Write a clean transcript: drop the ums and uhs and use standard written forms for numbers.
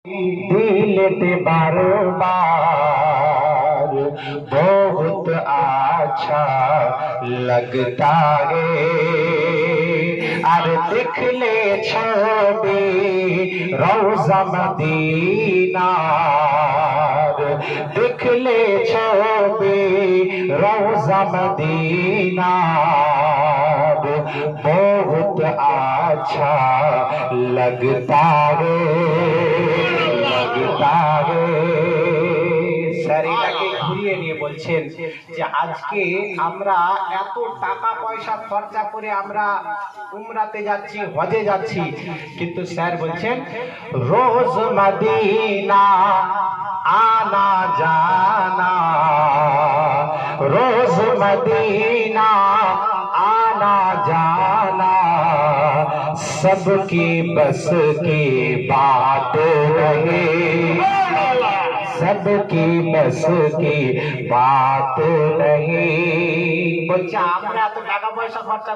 दिलते बार बार बहुत अच्छा लगता है। अरे देख ले छवि रोज़ा मदीना, देख ले छवि रोज़ा मदीना, बहुत अच्छा लगता है, लगता है। স্যার এটাকে ঘুরিয়ে নিয়ে বলছেন যে আজকে আমরা এত টাকা পয়সা খরচা করে আমরা উমরাতে যাচ্ছি, হজে যাচ্ছি, কিন্তু স্যার বলছেন রোজ মদিনা आना जाना, रोज मदीना आना जाना, सबकी बस की बात नहीं, सबकी बस की बात नहीं। বলছে আমরা এত টাকা পয়সা খরচা